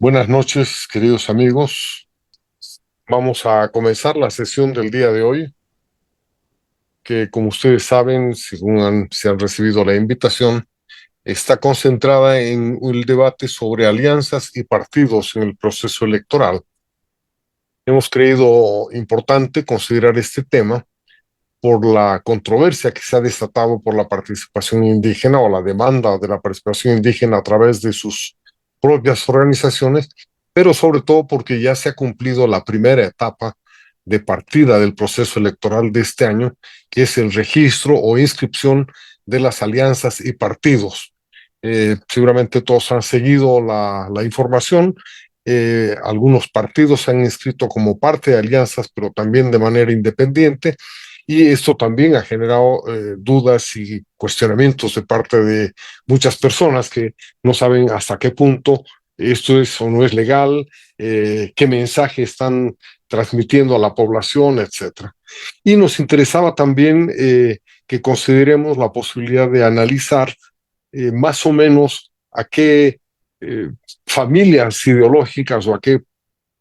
Buenas noches, queridos amigos. Vamos a comenzar la sesión del día de hoy, que como ustedes saben, según se han recibido la invitación, está concentrada en el debate sobre alianzas y partidos en el proceso electoral. Hemos creído importante considerar este tema por la controversia que se ha desatado por la participación indígena o la demanda de la participación indígena a través de sus propias organizaciones, pero sobre todo porque ya se ha cumplido la primera etapa de partida del proceso electoral de este año, que es el registro o inscripción de las alianzas y partidos. Seguramente todos han seguido la información. Algunos partidos se han inscrito como parte de alianzas, pero también de manera independiente, y esto también ha generado dudas y cuestionamientos de parte de muchas personas que no saben hasta qué punto esto es o no es legal, qué mensaje están transmitiendo a la población, etcétera. Y nos interesaba también que consideremos la posibilidad de analizar más o menos a qué eh, familias ideológicas o a qué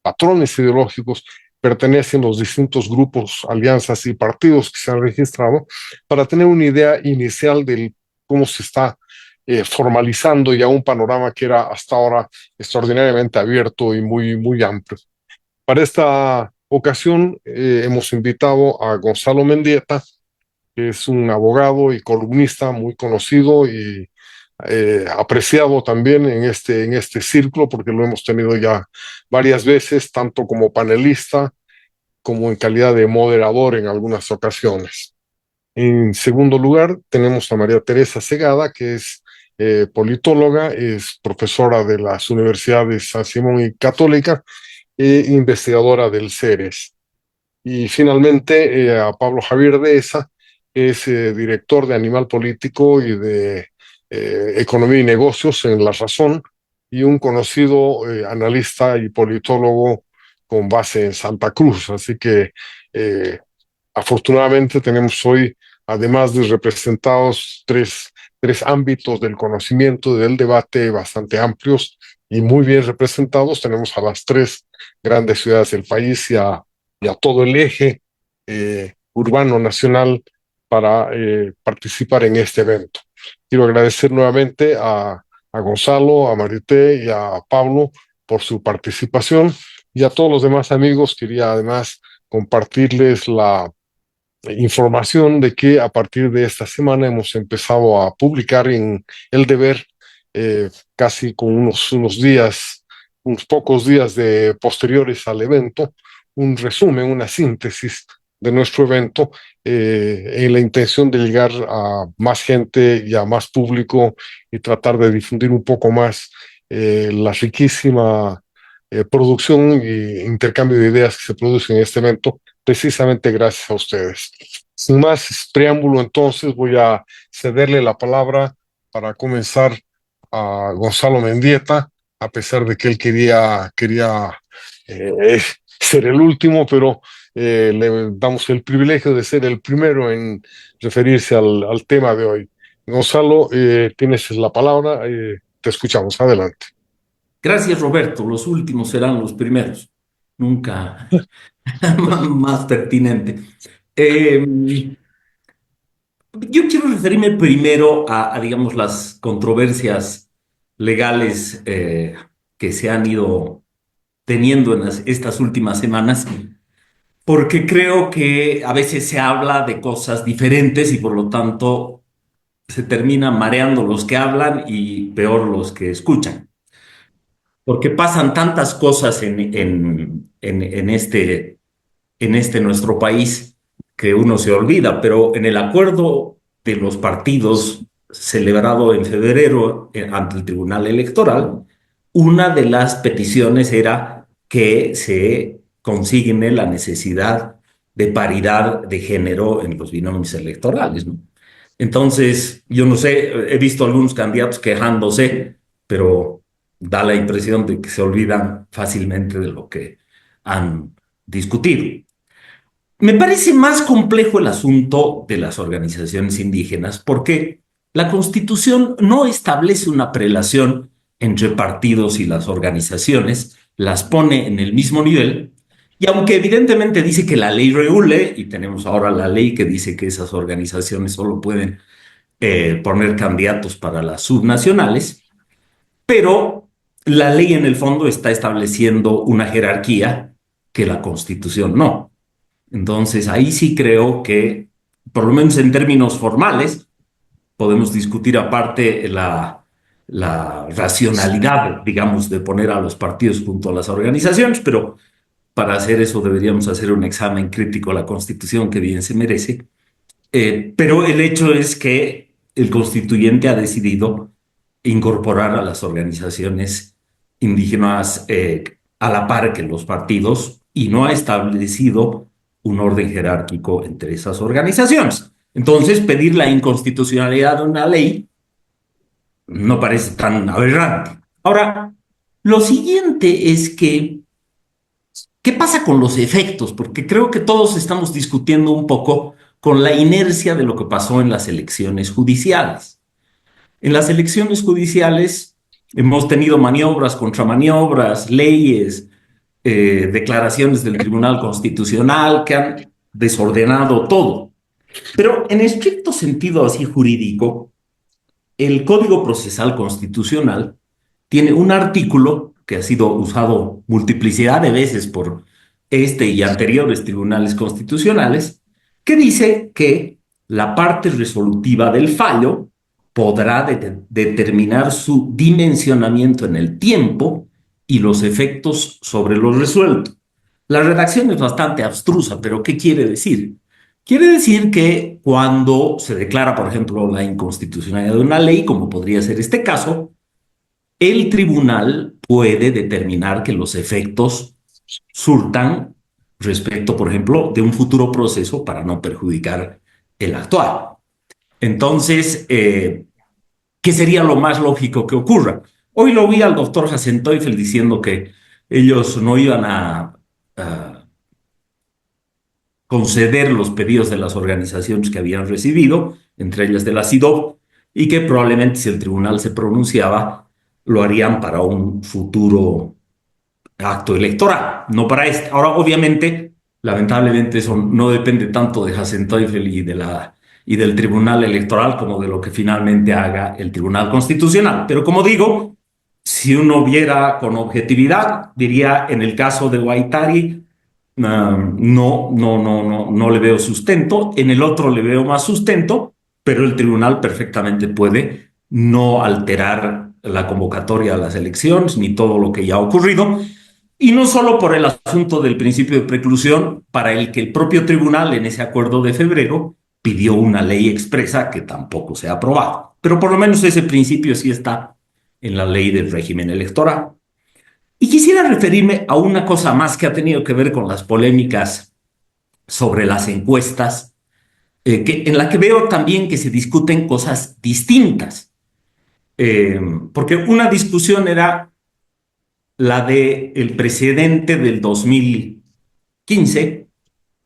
patrones ideológicos pertenecen los distintos grupos, alianzas y partidos que se han registrado, para tener una idea inicial de cómo se está formalizando ya un panorama que era hasta ahora extraordinariamente abierto y muy amplio. Para esta ocasión hemos invitado a Gonzalo Mendieta, que es un abogado y columnista muy conocido y apreciado también en este círculo, porque lo hemos tenido ya varias veces, tanto como panelista como en calidad de moderador en algunas ocasiones. En segundo lugar, tenemos a María Teresa Segada, que es politóloga, es profesora de las universidades San Simón y Católica e investigadora del CERES. Y finalmente a Pablo Javier Dehesa, que es director de Animal Político y de Economía y Negocios en La Razón, y un conocido analista y politólogo con base en Santa Cruz. Así que eh, afortunadamente tenemos hoy, además de representados, tres ámbitos del conocimiento y del debate bastante amplios y muy bien representados. Tenemos a las tres grandes ciudades del país y a todo el eje urbano nacional para participar en este evento. Quiero agradecer nuevamente a Gonzalo, a Marité y a Pablo por su participación, y a todos los demás amigos quería además compartirles la información de que a partir de esta semana hemos empezado a publicar en El Deber, casi con unos días, unos pocos días de posteriores al evento, un resumen, una síntesis de nuestro evento, en la intención de llegar a más gente y a más público y tratar de difundir un poco más la riquísima producción e intercambio de ideas que se produce en este evento, precisamente gracias a ustedes. Sin más preámbulo, entonces voy a cederle la palabra para comenzar a Gonzalo Mendieta, a pesar de que él quería ser el último, pero le damos el privilegio de ser el primero en referirse al tema de hoy. Gonzalo, tienes la palabra, te escuchamos, adelante. Gracias, Roberto. Los últimos serán los primeros. Nunca más pertinente. Eh, yo quiero referirme primero digamos, las controversias legales que se han ido teniendo en estas últimas semanas, porque creo que a veces se habla de cosas diferentes y por lo tanto se termina mareando los que hablan y peor los que escuchan. Porque pasan tantas cosas en este nuestro país que uno se olvida, pero en el acuerdo de los partidos celebrado en febrero ante el Tribunal Electoral, una de las peticiones era que se consigne la necesidad de paridad de género en los binomios electorales, ¿no? Entonces, yo no sé, he visto algunos candidatos quejándose, pero da la impresión de que se olvidan fácilmente de lo que han discutido. Me parece más complejo el asunto de las organizaciones indígenas porque la Constitución no establece una prelación entre partidos y las organizaciones, las pone en el mismo nivel, y aunque evidentemente dice que la ley regule, y tenemos ahora la ley que dice que esas organizaciones solo pueden poner candidatos para las subnacionales, pero la ley en el fondo está estableciendo una jerarquía que la Constitución no. Entonces ahí sí creo que, por lo menos en términos formales, podemos discutir aparte la racionalidad, digamos, de poner a los partidos junto a las organizaciones, pero para hacer eso deberíamos hacer un examen crítico a la Constitución que bien se merece. Pero el hecho es que el constituyente ha decidido incorporar a las organizaciones indígenas a la par que los partidos y no ha establecido un orden jerárquico entre esas organizaciones. Entonces, pedir la inconstitucionalidad de una ley no parece tan aberrante. Ahora, lo siguiente es que, ¿qué pasa con los efectos? Porque creo que todos estamos discutiendo un poco con la inercia de lo que pasó en las elecciones judiciales. En las elecciones judiciales hemos tenido maniobras, contramaniobras, leyes, declaraciones del Tribunal Constitucional que han desordenado todo. Pero en estricto sentido así jurídico, el Código Procesal Constitucional tiene un artículo que ha sido usado multiplicidad de veces por este y anteriores tribunales constitucionales, que dice que la parte resolutiva del fallo podrá determinar su dimensionamiento en el tiempo y los efectos sobre lo resuelto. La redacción es bastante abstrusa, pero ¿qué quiere decir? Quiere decir que cuando se declara, por ejemplo, la inconstitucionalidad de una ley, como podría ser este caso, el tribunal puede determinar que los efectos surtan respecto, por ejemplo, de un futuro proceso para no perjudicar el actual. Entonces, ¿qué sería lo más lógico que ocurra? Hoy lo vi al doctor Hasenteufel diciendo que ellos no iban a conceder los pedidos de las organizaciones que habían recibido, entre ellas de la CIDOB, y que probablemente si el tribunal se pronunciaba, lo harían para un futuro acto electoral, no para este. Ahora, obviamente, lamentablemente eso no depende tanto de Hasenteufel y del Tribunal Electoral como de lo que finalmente haga el Tribunal Constitucional. Pero como digo, si uno viera con objetividad, diría en el caso de Guaitari, no le veo sustento, en el otro le veo más sustento, pero el tribunal perfectamente puede no alterar la convocatoria a las elecciones ni todo lo que ya ha ocurrido, y no solo por el asunto del principio de preclusión, para el que el propio tribunal en ese acuerdo de febrero pidió una ley expresa que tampoco se ha aprobado, pero por lo menos ese principio sí está en la ley del régimen electoral. Y quisiera referirme a una cosa más que ha tenido que ver con las polémicas sobre las encuestas, en la que veo también que se discuten cosas distintas. Porque una discusión era la del precedente del 2015,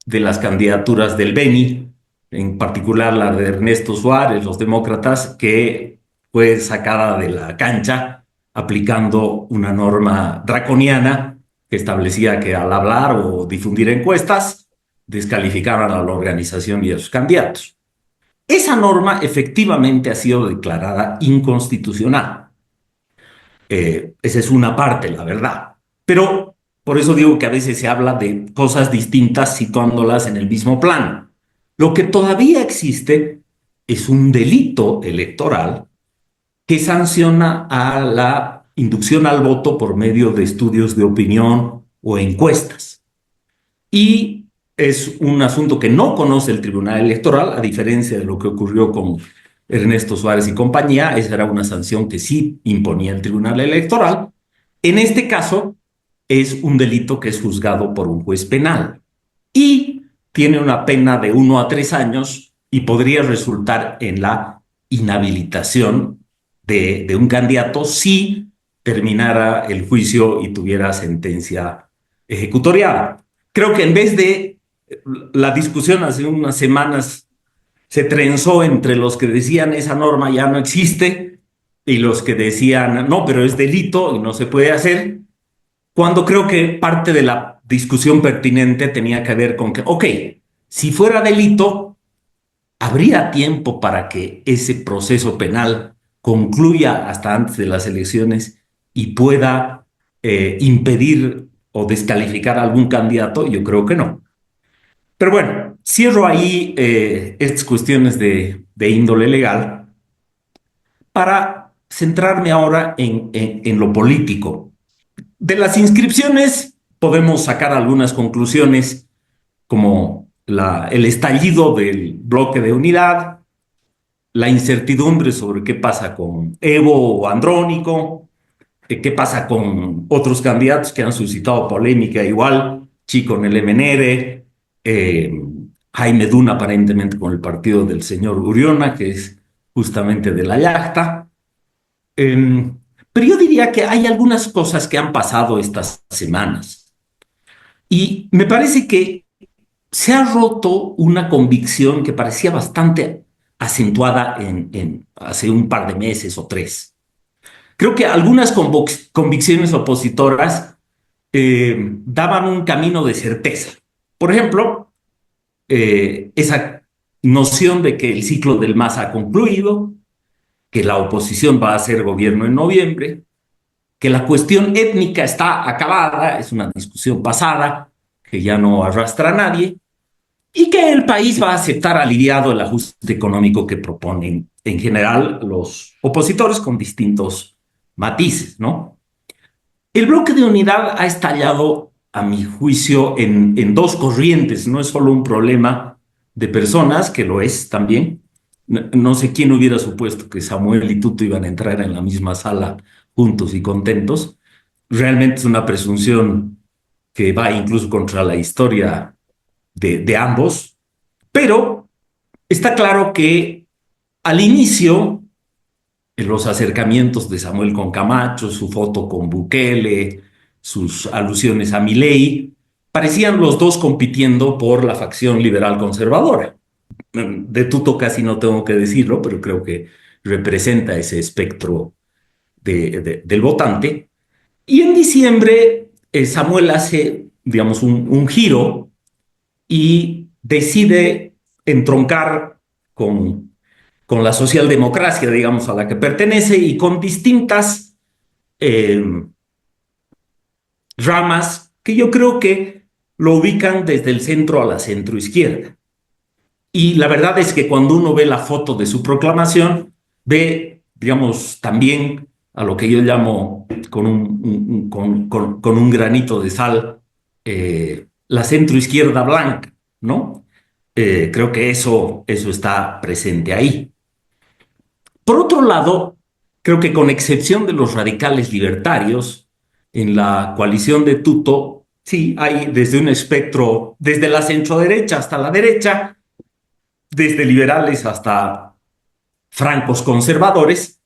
de las candidaturas del Beni, en particular la de Ernesto Suárez, los demócratas, que fue sacada de la cancha aplicando una norma draconiana que establecía que al hablar o difundir encuestas descalificaban a la organización y a sus candidatos. Esa norma efectivamente ha sido declarada inconstitucional. Esa es una parte, la verdad. Pero por eso digo que a veces se habla de cosas distintas situándolas en el mismo plano. Lo que todavía existe es un delito electoral que sanciona a la inducción al voto por medio de estudios de opinión o encuestas. Y es un asunto que no conoce el Tribunal Electoral, a diferencia de lo que ocurrió con Ernesto Suárez y compañía. Esa era una sanción que sí imponía el Tribunal Electoral. En este caso, es un delito que es juzgado por un juez penal y tiene una pena de 1 a 3 años y podría resultar en la inhabilitación de un candidato si terminara el juicio y tuviera sentencia ejecutoriada. Creo que en vez de la discusión hace unas semanas se trenzó entre los que decían esa norma ya no existe y los que decían, no, pero es delito y no se puede hacer, cuando creo que parte de la discusión pertinente tenía que ver con que, ok, si fuera delito, habría tiempo para que ese proceso penal concluya hasta antes de las elecciones y pueda impedir o descalificar a algún candidato. Yo creo que no. Pero bueno, cierro ahí estas cuestiones de índole legal para centrarme ahora en lo político. De las inscripciones podemos sacar algunas conclusiones como el estallido del bloque de unidad, la incertidumbre sobre qué pasa con Evo o Andrónico, qué pasa con otros candidatos que han suscitado polémica igual, Chico en el MNR, Jaime Duna aparentemente con el partido del señor Uriona, que es justamente de la yacta. Pero yo diría que hay algunas cosas que han pasado estas semanas y me parece que se ha roto una convicción que parecía bastante acentuada hace un par de meses o tres. Creo que algunas convicciones opositoras daban un camino de certeza. Por ejemplo, esa noción de que el ciclo del MAS ha concluido, que la oposición va a hacer gobierno en noviembre, que la cuestión étnica está acabada, es una discusión pasada, que ya no arrastra a nadie, y que el país va a aceptar aliviado el ajuste económico que proponen en general los opositores con distintos matices, ¿no? El bloque de unidad ha estallado, a mi juicio, en dos corrientes. No es solo un problema de personas, que lo es también. No sé quién hubiera supuesto que Samuel y Tuto iban a entrar en la misma sala juntos y contentos. Realmente es una presunción que va incluso contra la historia de ambos, pero está claro que al inicio, en los acercamientos de Samuel con Camacho, su foto con Bukele, sus alusiones a Milei, parecían los dos compitiendo por la facción liberal conservadora. De Tuto casi no tengo que decirlo, pero creo que representa ese espectro del votante. Y en diciembre, Samuel hace, digamos, un giro y decide entroncar con la socialdemocracia, digamos, a la que pertenece y con distintas eh, ramas que yo creo que lo ubican desde el centro a la centroizquierda. Y la verdad es que cuando uno ve la foto de su proclamación, ve, digamos, también a lo que yo llamo con un granito de sal, la centroizquierda blanca, ¿no? Creo que eso está presente ahí. Por otro lado, creo que con excepción de los radicales libertarios, en la coalición de Tuto, sí, hay desde un espectro, desde la centroderecha hasta la derecha, desde liberales hasta francos conservadores,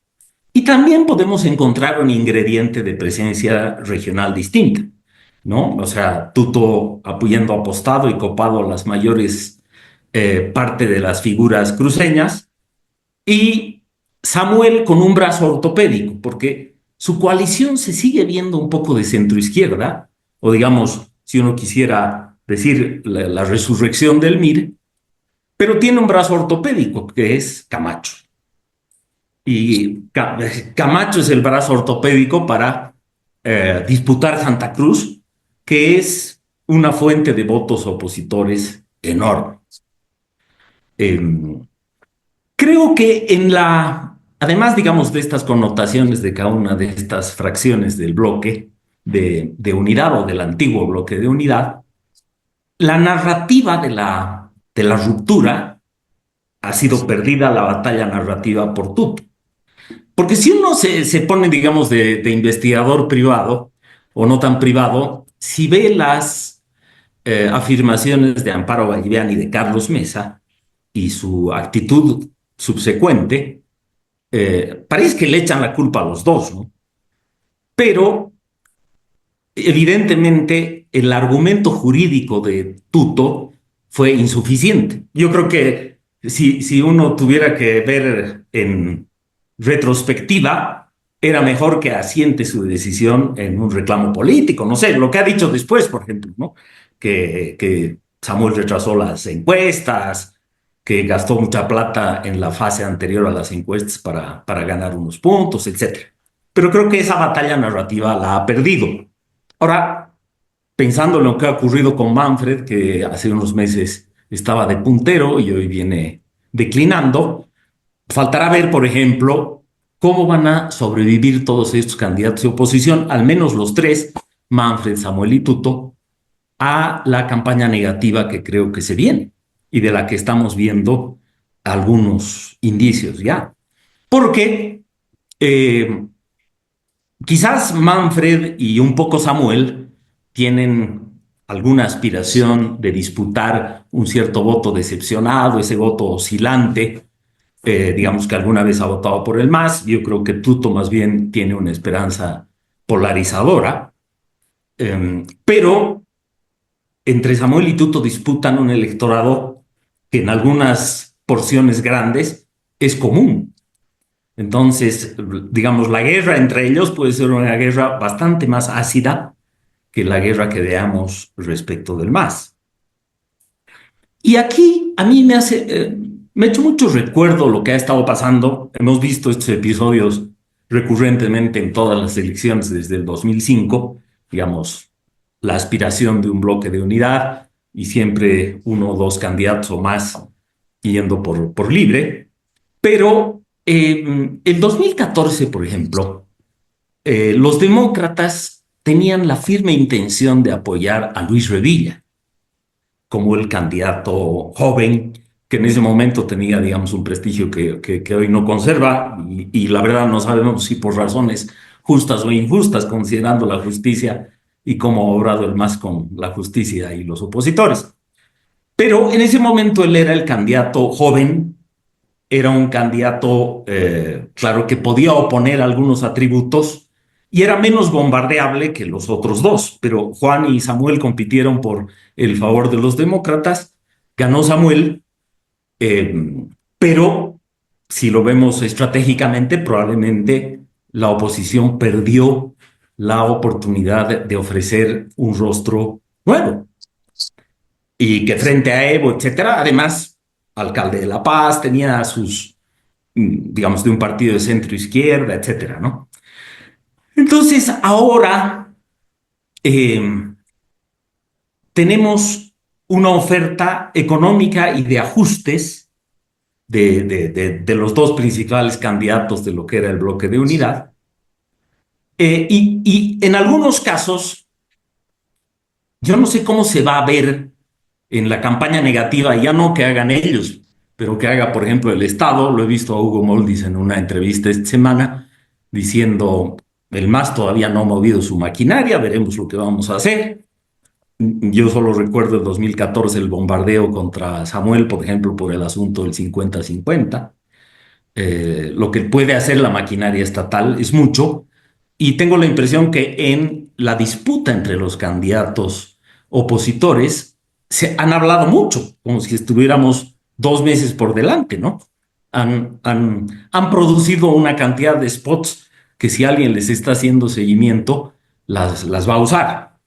y también podemos encontrar un ingrediente de presencia regional distinta, ¿no? O sea, Tuto apoyando apostado y copado las mayores parte de las figuras cruceñas, y Samuel con un brazo ortopédico, porque su coalición se sigue viendo un poco de centroizquierda, o digamos, si uno quisiera decir la resurrección del MIR, pero tiene un brazo ortopédico, que es Camacho. Y Camacho es el brazo ortopédico para disputar Santa Cruz, que es una fuente de votos opositores enorme. Eh, Creo que además, digamos, de estas connotaciones de cada una de estas fracciones del bloque de unidad o del antiguo bloque de unidad, la narrativa de la ruptura ha sido perdida la batalla narrativa por Tut. Porque si uno se pone, digamos, de investigador privado o no tan privado, si ve las afirmaciones de Amparo Vallivian y de Carlos Mesa y su actitud subsecuente, parece que le echan la culpa a los dos, ¿no? Pero evidentemente el argumento jurídico de Tuto fue insuficiente. Yo creo que si uno tuviera que ver retrospectiva, era mejor que asiente su decisión en un reclamo político. No sé, lo que ha dicho después, por ejemplo, ¿no? Que Samuel retrasó las encuestas, que gastó mucha plata en la fase anterior a las encuestas para ganar unos puntos, etcétera. Pero creo que esa batalla narrativa la ha perdido. Ahora, pensando en lo que ha ocurrido con Manfred, que hace unos meses estaba de puntero y hoy viene declinando, faltará ver, por ejemplo, cómo van a sobrevivir todos estos candidatos de oposición, al menos los tres, Manfred, Samuel y Tuto, a la campaña negativa que creo que se viene y de la que estamos viendo algunos indicios ya. Porque quizás Manfred y un poco Samuel tienen alguna aspiración de disputar un cierto voto decepcionado, ese voto oscilante, digamos que alguna vez ha votado por el MAS. Yo creo que Tuto más bien tiene una esperanza polarizadora, pero entre Samuel y Tuto disputan un electorado que en algunas porciones grandes es común. Entonces, digamos, la guerra entre ellos puede ser una guerra bastante más ácida que la guerra que veamos respecto del MAS. Y aquí a mí me ha hecho mucho recuerdo lo que ha estado pasando. Hemos visto estos episodios recurrentemente en todas las elecciones desde el 2005, digamos, la aspiración de un bloque de unidad y siempre uno o dos candidatos o más yendo por libre. Pero en 2014, por ejemplo, los demócratas tenían la firme intención de apoyar a Luis Revilla como el candidato joven, que en ese momento tenía, digamos, un prestigio que hoy no conserva, y la verdad no sabemos si por razones justas o injustas, considerando la justicia y cómo ha obrado el MAS con la justicia y los opositores. Pero en ese momento él era el candidato joven, era un candidato, claro, que podía oponer algunos atributos y era menos bombardeable que los otros dos, pero Juan y Samuel compitieron por el favor de los demócratas, ganó Samuel, pero si lo vemos estratégicamente, probablemente la oposición perdió la oportunidad de ofrecer un rostro nuevo y que frente a Evo, etcétera, además, alcalde de La Paz, tenía sus, digamos, de un partido de centro izquierda, etcétera, ¿no? Entonces, ahora eh, tenemos una oferta económica y de ajustes de los dos principales candidatos de lo que era el bloque de unidad. Y en algunos casos, yo no sé cómo se va a ver en la campaña negativa, ya no que hagan ellos, pero que haga, por ejemplo, el Estado. Lo he visto a Hugo Moldis en una entrevista esta semana diciendo, el MAS todavía no ha movido su maquinaria, veremos lo que vamos a hacer. Yo solo recuerdo el 2014 el bombardeo contra Samuel, por ejemplo, por el asunto del 50-50. Lo que puede hacer la maquinaria estatal es mucho, y tengo la impresión que en la disputa entre los candidatos opositores se han hablado mucho, como si estuviéramos 2 meses por delante, ¿no? Han producido una cantidad de spots que si alguien les está haciendo seguimiento, las va a usar.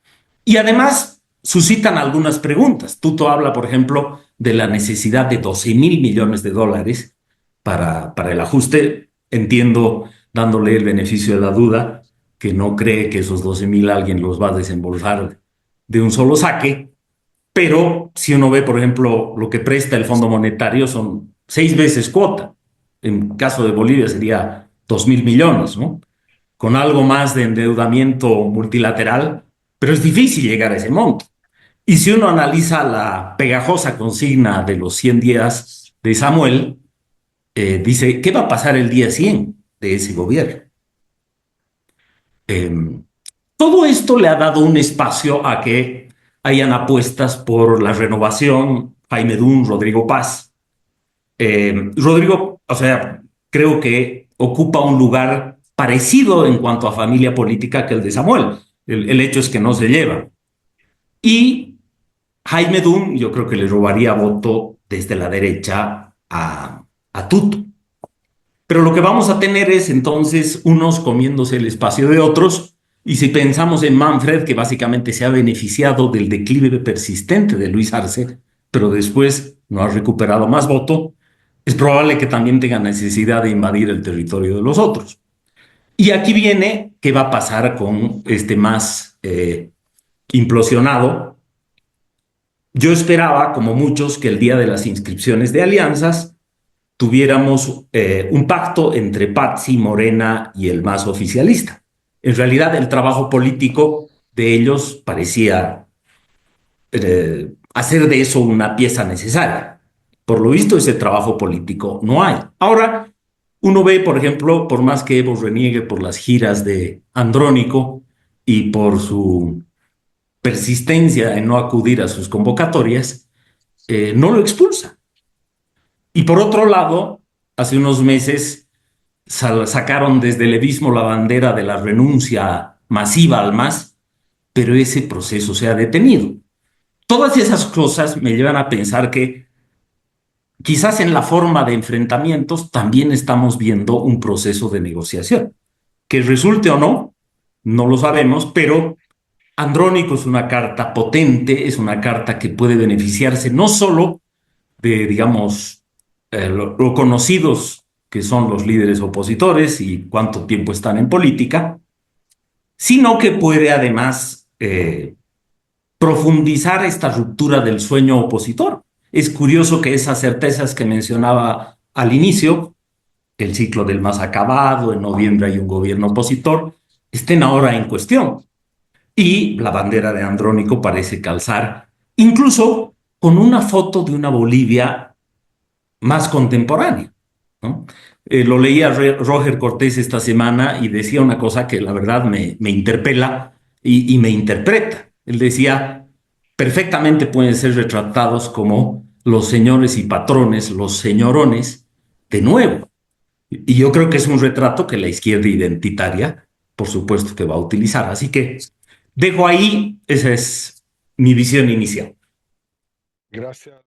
Y además suscitan algunas preguntas. Tuto habla, por ejemplo, de la necesidad de 12.000 millones de dólares para el ajuste. Entiendo, dándole el beneficio de la duda, que no cree que esos 12.000 alguien los va a desembolsar de un solo saque, pero si uno ve, por ejemplo, lo que presta el Fondo Monetario son 6 veces cuota. En caso de Bolivia sería 2.000 millones, ¿no? Con algo más de endeudamiento multilateral, pero es difícil llegar a ese monto. Y si uno analiza la pegajosa consigna de los 100 días de Samuel, dice, ¿qué va a pasar el día 100 de ese gobierno? Eh, Todo esto le ha dado un espacio a que hayan apuestas por la renovación, Jaime Dun, Rodrigo Paz. Rodrigo, o sea, creo que ocupa un lugar parecido en cuanto a familia política que el de Samuel. El hecho es que no se lleva. Y Jaime Dun, yo creo que le robaría voto desde la derecha a Tuto. Pero lo que vamos a tener es entonces unos comiéndose el espacio de otros. Y si pensamos en Manfred, que básicamente se ha beneficiado del declive persistente de Luis Arce, pero después no ha recuperado más voto, es probable que también tenga necesidad de invadir el territorio de los otros. Y aquí viene qué va a pasar con este más implosionado. Yo esperaba, como muchos, que el día de las inscripciones de alianzas tuviéramos un pacto entre Patxi, Morena y el más oficialista. En realidad, el trabajo político de ellos parecía hacer de eso una pieza necesaria. Por lo visto, ese trabajo político no hay. Ahora, uno ve, por ejemplo, por más que Evo reniegue por las giras de Andrónico y por su persistencia en no acudir a sus convocatorias, no lo expulsa. Y por otro lado, hace unos meses sacaron desde el levismo la bandera de la renuncia masiva al MAS, pero ese proceso se ha detenido. Todas esas cosas me llevan a pensar que quizás en la forma de enfrentamientos también estamos viendo un proceso de negociación. Que resulte o no, no lo sabemos, pero Andrónico es una carta potente, es una carta que puede beneficiarse no solo de, digamos, lo conocidos que son los líderes opositores y cuánto tiempo están en política, sino que puede además profundizar esta ruptura del sueño opositor. Es curioso que esas certezas que mencionaba al inicio, que el ciclo del MAS acabado, en noviembre hay un gobierno opositor, estén ahora en cuestión. Y la bandera de Andrónico parece calzar, incluso con una foto de una Bolivia más contemporánea, ¿no? Lo leía Roger Cortés esta semana y decía una cosa que la verdad me interpela y me interpreta. Él decía, perfectamente pueden ser retratados como los señores y patrones, los señorones, de nuevo. Y yo creo que es un retrato que la izquierda identitaria, por supuesto, que va a utilizar. Así que dejo ahí, esa es mi visión inicial. Gracias.